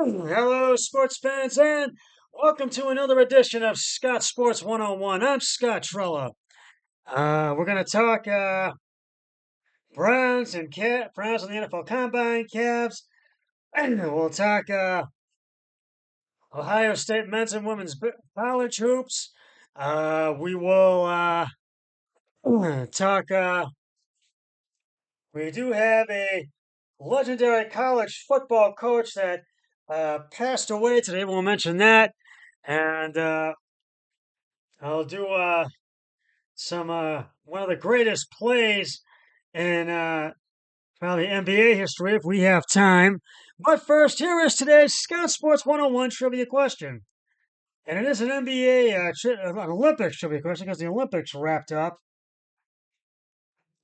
Hello, sports fans, and welcome to another edition of Scott Sports 101. I'm Scott Trella. We're going to talk Browns and the NFL Combine, Cavs, and we'll talk Ohio State men's and women's college hoops. We will talk. We do have a legendary college football coach that passed away today. We'll mention that. And I'll do some one of the greatest plays in probably NBA history if we have time. But first, here is today's Scott Sports 101 trivia question. And it is an NBA, an Olympics trivia question because the Olympics wrapped up.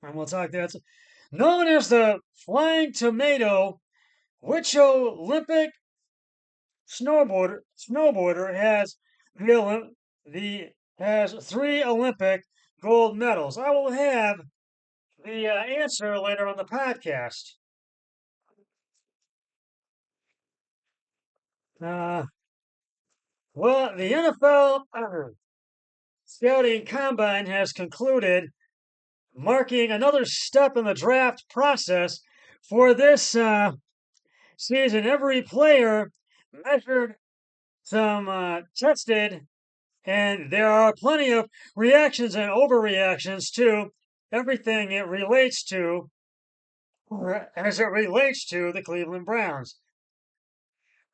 And we'll talk that. Known as the Flying Tomato, which Olympic snowboarder has the has three Olympic gold medals? I will have the answer later on the podcast. Uh, well, the NFL scouting combine has concluded, marking another step in the draft process for this season. Every player measured, some tested, and there are plenty of reactions and overreactions to everything it relates to, or as it relates to the Cleveland Browns.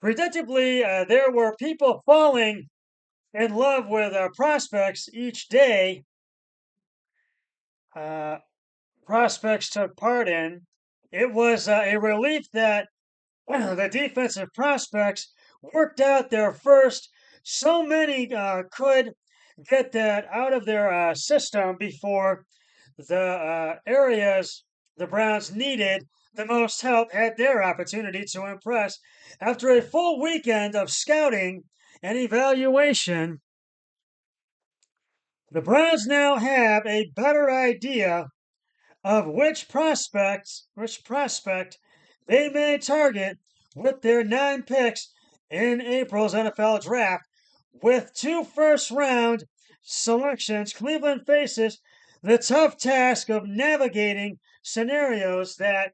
Predictably, there were people falling in love with prospects each day. Uh, Prospects took part in. It was a relief that the defensive prospects worked out their first. So many could get that out of their system before the areas the Browns needed the most help had their opportunity to impress. After a full weekend of scouting and evaluation, the Browns now have a better idea of which prospect they may target with their 9 picks in April's NFL draft. With 2 first-round selections, Cleveland faces the tough task of navigating scenarios that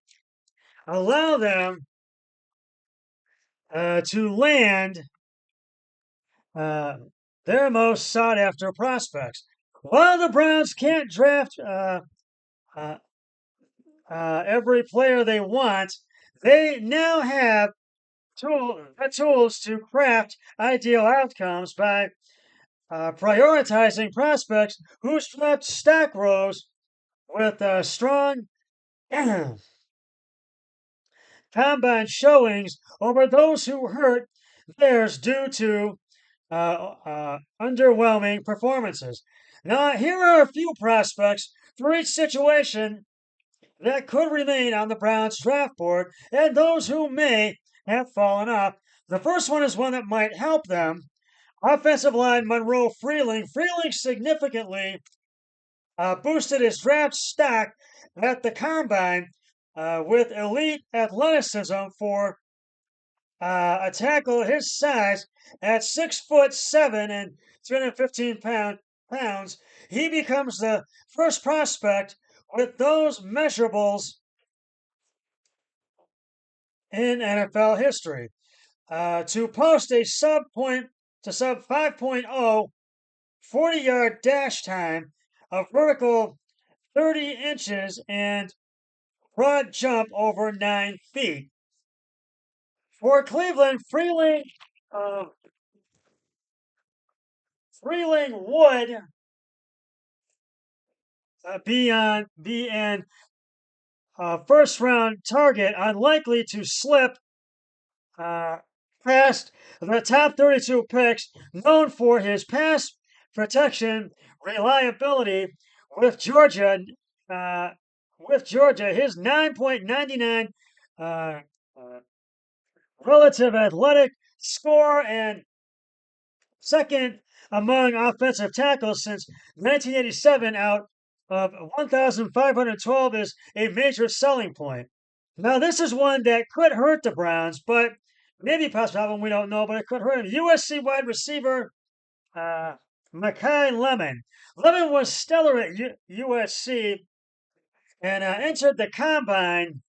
allow them to land uh, their most sought after prospects. While the Browns can't draft uh, every player they want, they now have the tools to craft ideal outcomes by prioritizing prospects who swept stack rows with strong combine showings over those who hurt theirs due to underwhelming performances. Now, here are a few prospects for each situation that could remain on the Browns draft board and those who may have fallen off. The first one is one that might help them. Offensive line Monroe Freeling. Freeling significantly boosted his draft stock at the combine with elite athleticism for a tackle his size at 6'7" and 315 pounds. He becomes the first prospect with those measurables in NFL history to post a sub 5.0 40-yard dash time, a vertical 30 inches, and broad jump over 9 feet. For Cleveland, Freeling would be an first round target, unlikely to slip past the top 32 picks, known for his pass protection reliability with Georgia. Uh, his 9.99 uh, uh, relative athletic score and second among offensive tackles since 1987 out of 1,512 is a major selling point. Now, this is one that could hurt the Browns, but maybe possible album, we don't know, but it could hurt him. USC wide receiver Makai Lemon. Lemon was stellar at USC and entered the combine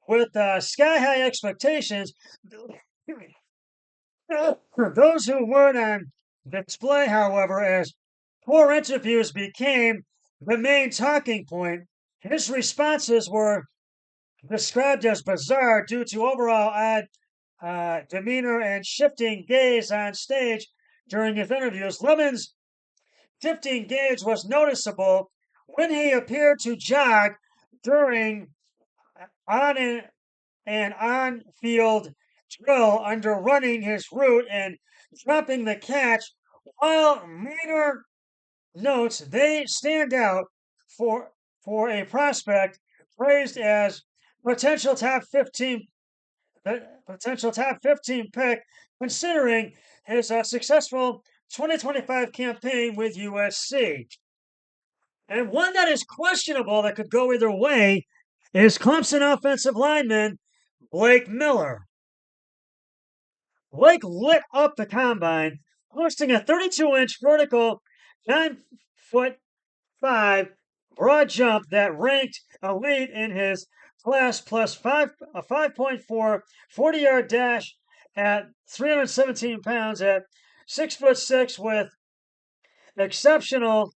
with sky high expectations. Those who weren't on display, however, as poor interviews became the main talking point, his responses were described as bizarre due to overall odd demeanor and shifting gaze on stage during his interviews. Lemon's shifting gaze was noticeable when he appeared to jog during on an on-field drill under running his route and dropping the catch. While minor notes, they stand out for a prospect praised as potential top 15 potential top 15 pick, considering his successful 2025 campaign with USC. And one that is questionable that could go either way is Clemson offensive lineman Blake Miller. Blake lit up the combine, posting a 32-inch vertical 9'5" broad jump that ranked elite in his class, plus a 5.4 40-yard dash at 317 pounds at 6'6" with exceptional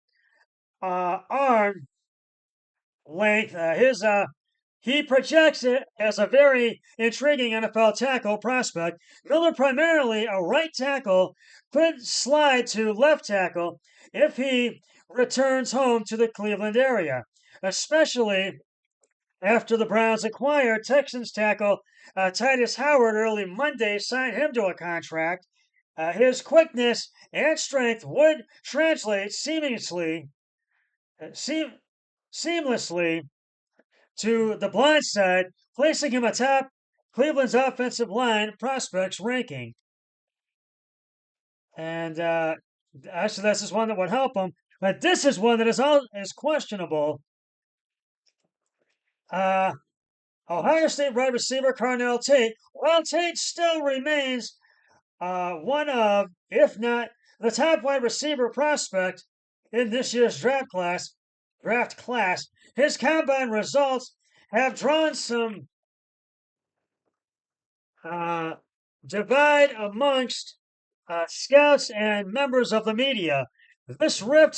arm length. He projects it as a very intriguing NFL tackle prospect. Miller, primarily a right tackle, could slide to left tackle if he returns home to the Cleveland area, especially after the Browns acquired Texans tackle Titus Howard early Monday, signed him to a contract. His quickness and strength would translate seamlessly to the blind side, placing him atop Cleveland's offensive line prospects ranking. And actually, this is one that would help him. But this is one that is questionable. Ohio State wide receiver Carnell Tate. While Tate still remains one of, if not the top wide receiver prospect in this year's draft class, his combine results have drawn some divide amongst scouts and members of the media. This rift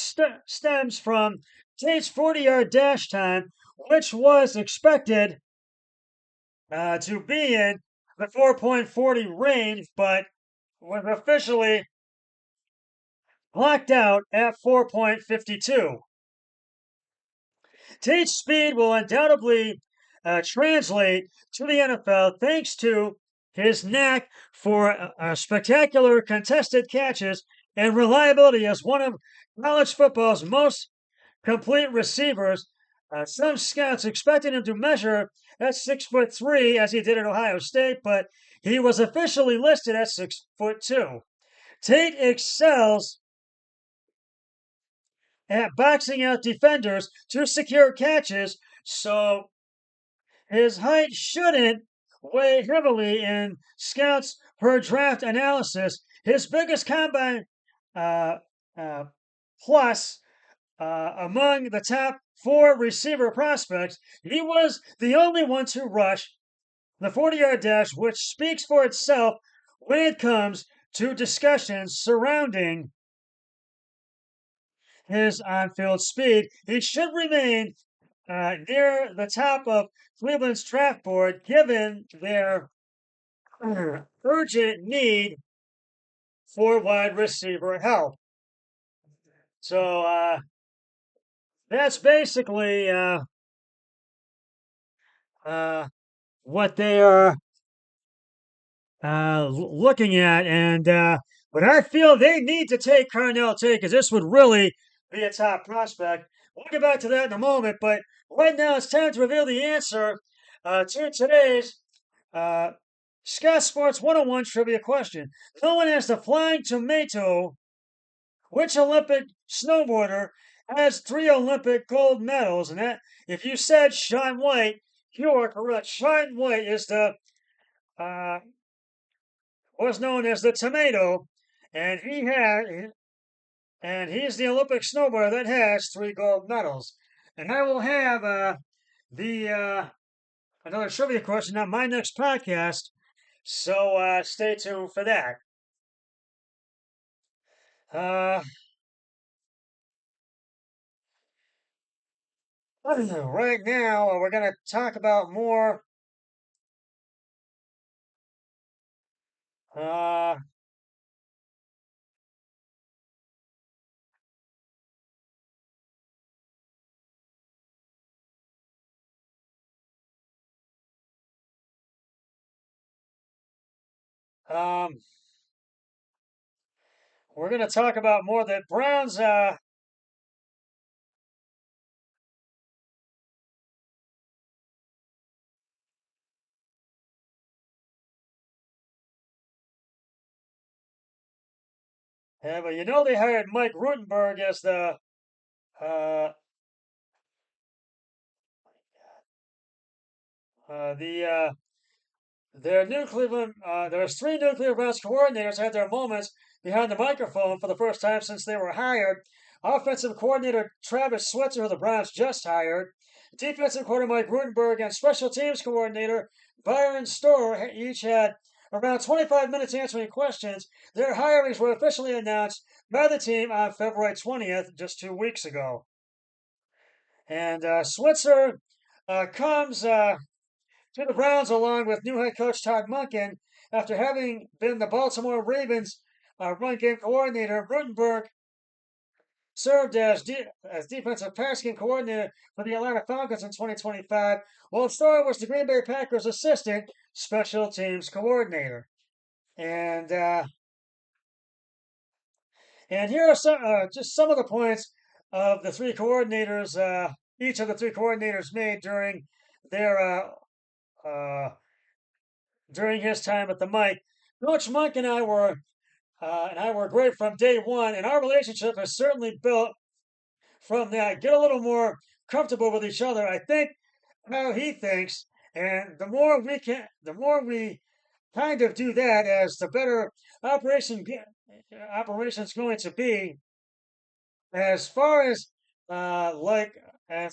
stems from Tate's 40-yard dash time, which was expected to be in the 4.40 range, but was officially blocked out at 4.52. Tate's speed will undoubtedly translate to the NFL thanks to his knack for spectacular contested catches and reliability as one of college football's most complete receivers. Some scouts expected him to measure at 6'3" as he did at Ohio State, but he was officially listed at 6'2". Tate excels at boxing out defenders to secure catches, so his height shouldn't weigh heavily in scouts per draft analysis. His biggest combine plus among the top 4 receiver prospects, he was the only one to rush the 40-yard dash, which speaks for itself when it comes to discussions surrounding his on-field speed. He should remain near the top of Cleveland's draft board, given their urgent need for wide receiver help. So that's basically what they are looking at, and but I feel they need to take Carnell Tate because this would really be a top prospect. We'll get back to that in a moment, but right now it's time to reveal the answer to today's Scott Sports 101 trivia question. No one has the flying tomato. Which Olympic snowboarder has 3 Olympic gold medals? And that, if you said Shaun White, you are correct. Shaun White is the uh, was known as the Tomato, and he's the Olympic snowboarder that has 3 gold medals. And I will have the another trivia question on my next podcast, so stay tuned for that. Uh, right now, we're going to talk about more. Uh, um, we're going to talk about more that Browns. But you know they hired Mike Rutenberg as uh, the there's 3 New Cleveland Browns coordinators had their moments behind the microphone for the first time since they were hired. Offensive coordinator Travis Switzer, who the Browns just hired, defensive coordinator Mike Rutenberg, and special teams coordinator Byron Storer each had around 25 minutes answering questions. Their hirings were officially announced by the team on February 20th, just 2 weeks ago. And Switzer comes to the Browns along with new head coach Todd Monken after having been the Baltimore Ravens run game coordinator. Rutenberg served as defensive pass game coordinator for the Atlanta Falcons in 2025, while Storer was the Green Bay Packers assistant special teams coordinator. And here are just some of the points of the 3 coordinators. Each of the 3 coordinators made their uh, during his time at the mic. Coach Monk and I were great from day one, and our relationship has certainly built from that. Get a little more comfortable with each other. I think how he thinks, and the more we kind of do that, as the better operation's going to be. As far as like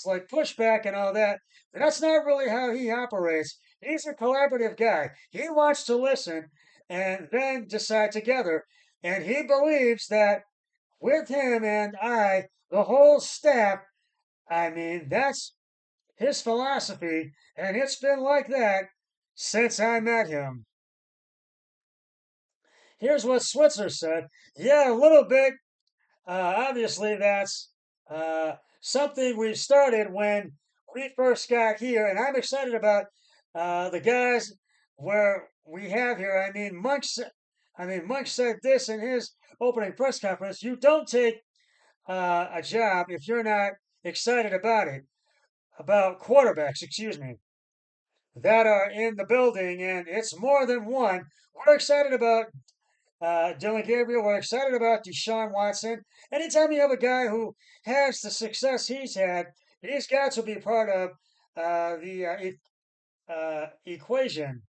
like pushback and all that, that's not really how he operates. He's a collaborative guy. He wants to listen and then decide together. And he believes that with him and the whole staff, I mean, that's his philosophy, and it's been like that since I met him. Here's what Switzer said. Yeah, a little bit. Obviously, that's something we started when we first got here, and I'm excited about the guys where we have here. Monk said this in his opening press conference. You don't take a job if you're not excited about it. About quarterbacks, excuse me, that are in the building, and it's more than one. We're excited about Dylan Gabriel. We're excited about Deshaun Watson. Anytime you have a guy who has the success he's had, he's got to be part of the equation.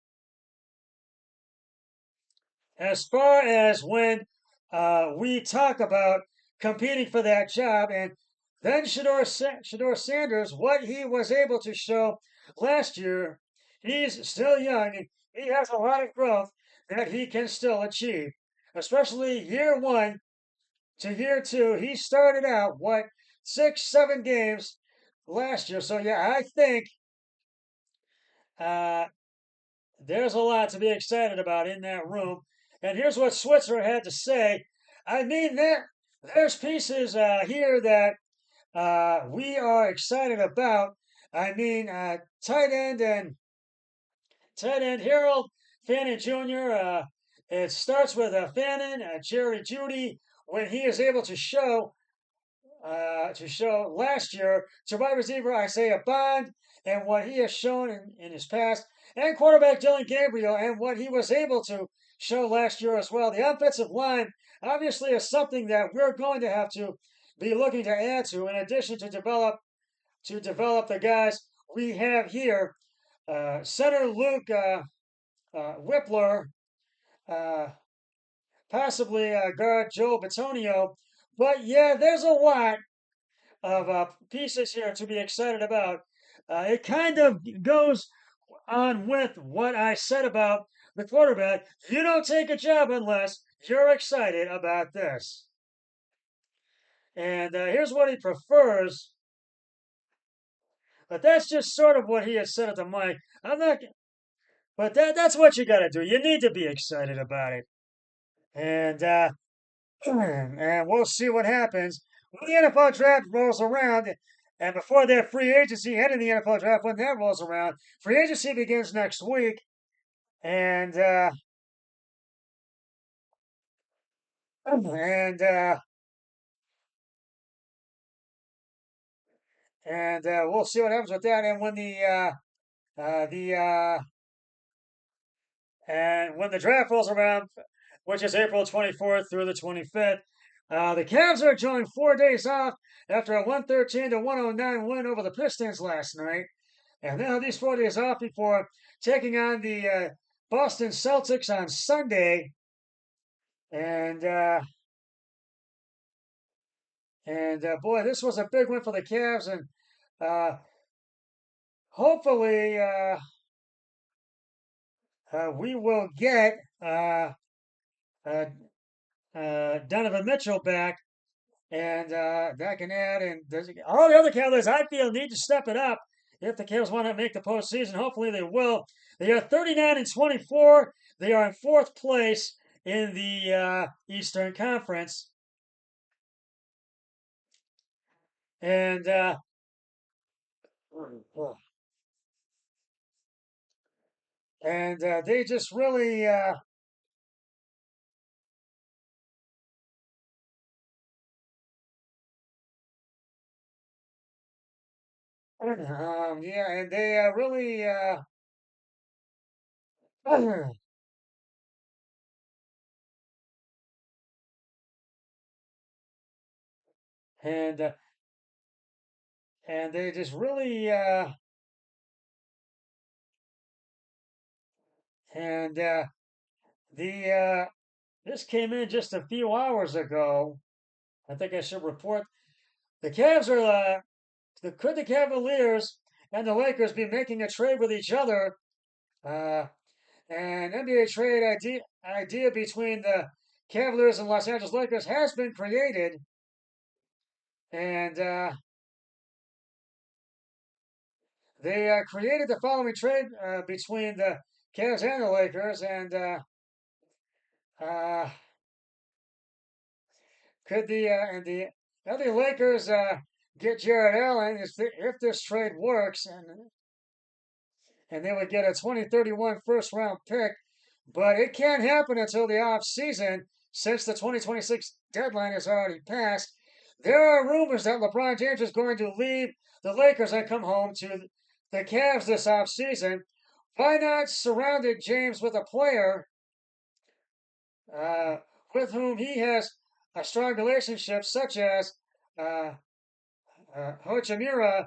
As far as when we talk about competing for that job, and then Shador Sanders, what he was able to show last year, he's still young and he has a lot of growth that he can still achieve, especially year one to year two. He started out, 6, 7 games last year. So, yeah, I think uh, there's a lot to be excited about in that room. And here's what Switzer had to say. I mean, there's pieces here that we are excited about. I mean, tight end Harold Fannin Jr. It starts with Fannin, Jerry Judy, when he is able to show last year to wide receiver Isaiah Bond and what he has shown in his past, and quarterback Dylan Gabriel and what he was able to show last year as well. The offensive line obviously is something that we're going to have to be looking to add to, in addition to develop the guys we have here. Center Luke Whippler, uh, possibly guard Joe Batonio. But yeah, there's a lot of pieces here to be excited about. It kind of goes on with what I said about the quarterback. You don't take a job unless you're excited about this. And here's what he prefers. But that's just sort of what he has said at the mic. I'm not, but that's what you got to do. You need to be excited about it. And and we'll see what happens when the NFL draft rolls around. And before their free agency, heading the NFL draft, when that rolls around, free agency begins next week. And and we'll see what happens with that. And when the and when the draft rolls around, which is April 24th through the 25th, the Cavs are enjoying 4 days off after a 113 to 109 win over the Pistons last night. And they'll have these 4 days off before taking on the Boston Celtics on Sunday. And boy, this was a big win for the Cavs, and uh, hopefully we will get uh, Donovan Mitchell back, and that can add. And all the other Cavaliers, I feel, need to step it up if the Cavs want to make the postseason. Hopefully, they will. They are 39 and 24. They are in fourth place in the Eastern Conference, and they just really. Yeah, and they really and they just really and the this came in just a few hours ago. I think I should report the Cavs are could the Cavaliers and the Lakers be making a trade with each other? Uh, an NBA trade idea between the Cavaliers and Los Angeles Lakers has been created, and they created the following trade between the Cavs and the Lakers, and uh, could the LA Lakers get Jared Allen if this trade works, and they would get a 2031 first round pick, but it can't happen until the off season since the 2026 deadline has already passed. There are rumors that LeBron James is going to leave the Lakers and come home to the Cavs this off season. Why not surround James with a player uh, with whom he has a strong relationship, such as uh, Hachimura?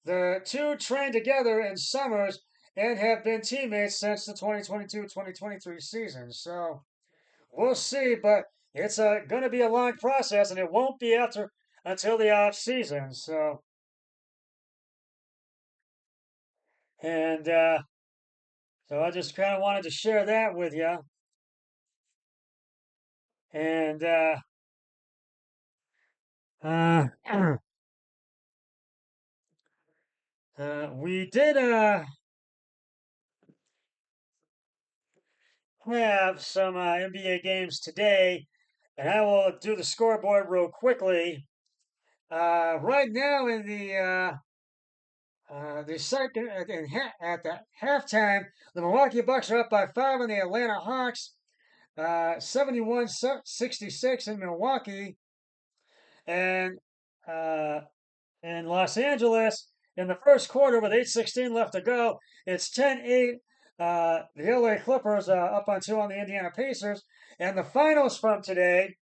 The two trained together in summers and have been teammates since the 2022-2023 season. So we'll see, but it's going to be a long process, and it won't be until the off season. So and so I just kind of wanted to share that with you, and uh, we did have some NBA games today, and I will do the scoreboard real quickly. Right now in the second at the halftime, the Milwaukee Bucks are up by 5 on the Atlanta Hawks, 71-66 in Milwaukee, and uh, in Los Angeles in the first quarter with 8:16 left to go. It's 10-8. The LA Clippers up on 2 on the Indiana Pacers. And the finals from today's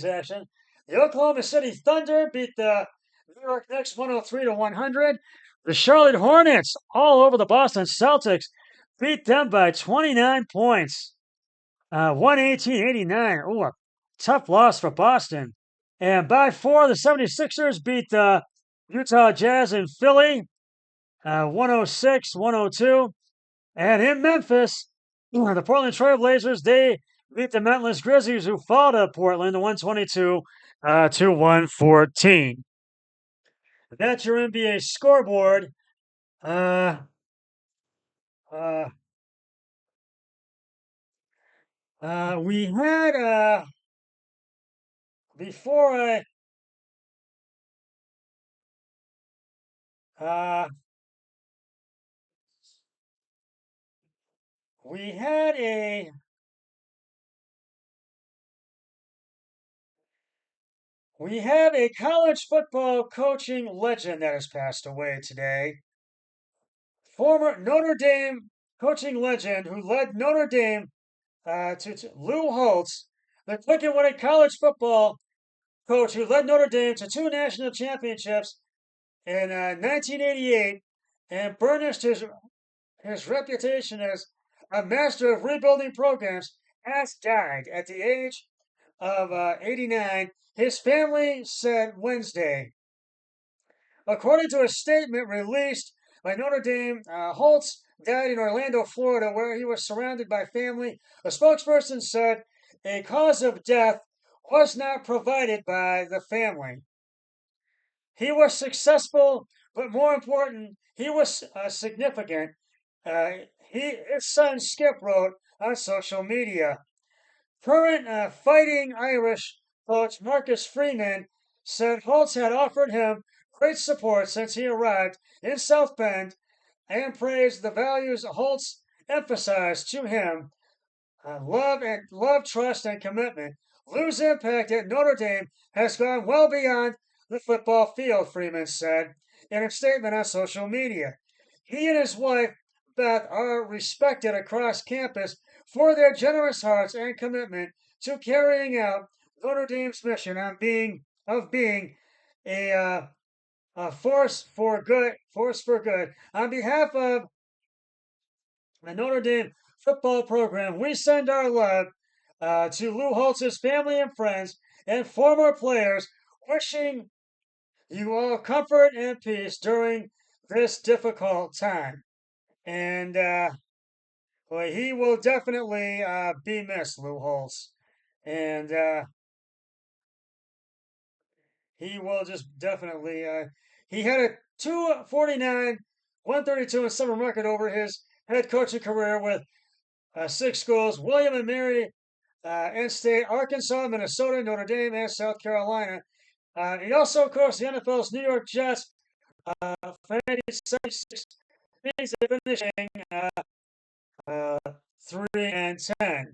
action, the Oklahoma City Thunder beat the New York Knicks 103 to 100. The Charlotte Hornets all over the Boston Celtics. beat them by 29 points. 118-89. Oh, a tough loss for Boston. And by 4, the 76ers beat the Utah Jazz in Philly, 106-102. And in Memphis, the Portland Trailblazers, they beat the Memphis Grizzlies, who fall to Portland, 122 to 114. That's your NBA scoreboard. Uh, uh, we had before I uh, we had a college football coaching legend that has passed away today. Former Notre Dame coaching legend who led Notre Dame to Lou Holtz, the quick and winning college football coach who led Notre Dame to 2 national championships in 1988 and burnished his reputation as a master of rebuilding programs, has died at the age of 89. His family said Wednesday. According to a statement released by Notre Dame, Holtz died in Orlando, Florida, where he was surrounded by family. A spokesperson said a cause of death was not provided by the family. He was successful, but more important, he was significant. His son Skip wrote on social media. Current Fighting Irish coach Marcus Freeman said Holtz had offered him great support since he arrived in South Bend and praised the values Holtz emphasized to him: love, trust, and commitment. Lou's impact at Notre Dame has gone well beyond the football field, Freeman said in a statement on social media. He and his wife, Beth, are respected across campus for their generous hearts and commitment to carrying out Notre Dame's mission of being a force for good. Force for good. On behalf of the Notre Dame football program, we send our love to Lou Holtz's family and friends and former players, wishing you all comfort and peace during this difficult time. And well, he will definitely be missed, Lou Holtz. And he will just definitely. He had a 249, 132 and 7 record over his head coaching career with 6 schools: William and Mary, N State, Arkansas, Minnesota, Notre Dame, and South Carolina. He also coached the NFL's New York Jets for 1976, finishing uh, 3-10.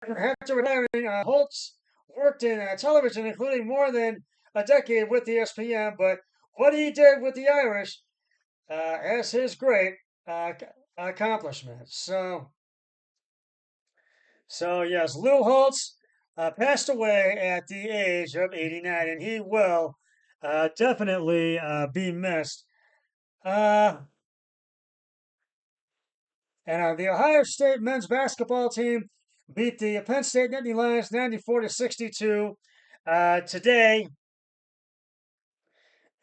After retiring, Holtz worked in television, including more than a decade with ESPN. But what he did with the Irish as his great uh, accomplishment. So yes, Lou Holtz passed away at the age of 89, and he will definitely be missed. Uh, and the Ohio State men's basketball team beat the Penn State Nittany Lions 94-62 today,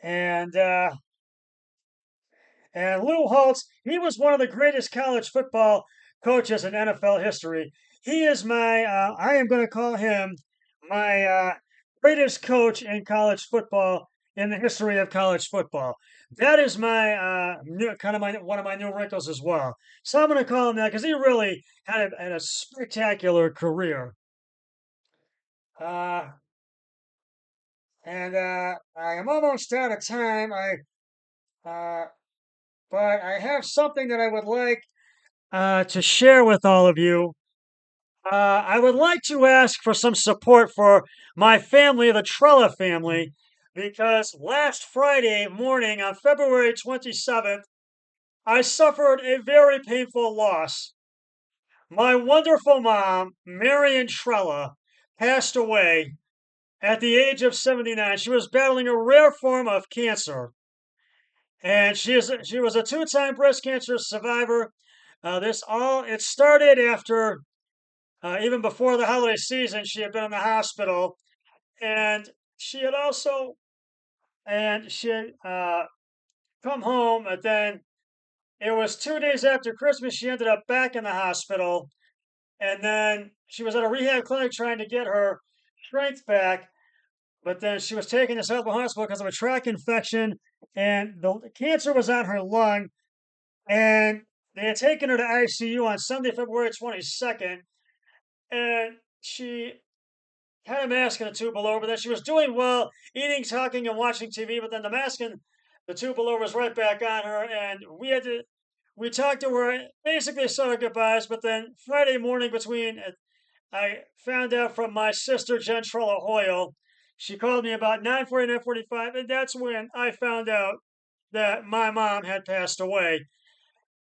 and and Lou Holtz, he was one of the greatest college football coaches in NFL history. He is I am going to call him my greatest coach in college football in the history of college football. That is my kind of one of my new wrinkles as well. So I'm going to call him that because he really had a spectacular career. Uh, and I am almost out of time. Uh, but I have something that I would like to share with all of you. I would like to ask for some support for my family, the Trella family, because last Friday morning on February 27th, I suffered a very painful loss. My wonderful mom, Marion Trella, passed away at the age of 79. She was battling a rare form of cancer, and she was a 2-time breast cancer survivor. It started after, even before the holiday season, she had been in the hospital, and she had also, and she had come home, and then it was 2 days after Christmas, she ended up back in the hospital, and then she was at a rehab clinic trying to get her strength back, but then she was taken to Southwell Hospital because of a tract infection, and the cancer was on her lung, and they had taken her to ICU on Sunday, February 22nd, and she had a mask and a tube below her, but then she was doing well, eating, talking, and watching TV, but then the mask and the tube below her was right back on her, and we talked to her, basically said our goodbyes, but then Friday morning I found out from my sister, Jen Trella Hoyle. She called me about 9:40, 9:45, and that's when I found out that my mom had passed away.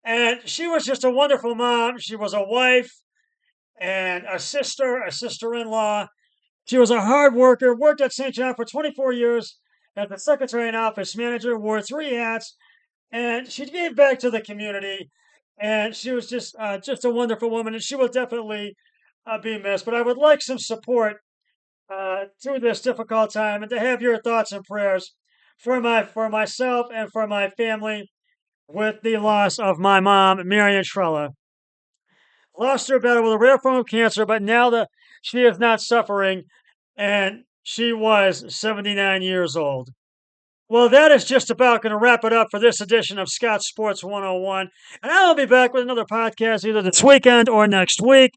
And she was just a wonderful mom. She was a wife and a sister-in-law. She was a hard worker, worked at St. John for 24 years as the secretary and office manager, wore three hats, and she gave back to the community. And she was just a wonderful woman, and she will definitely be missed. But I would like some support through this difficult time, and to have your thoughts and prayers for myself and for my family with the loss of my mom, Marion Trella. Lost her battle with a rare form of cancer, but now that she is not suffering, and she was 79 years old. Well, that is just about going to wrap it up for this edition of Scott Sports 101. And I'll be back with another podcast either this weekend or next week.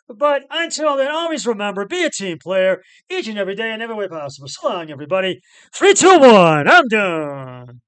But until then, always remember, be a team player each and every day in every way possible. So long, everybody. 3, 2, 1. I'm done.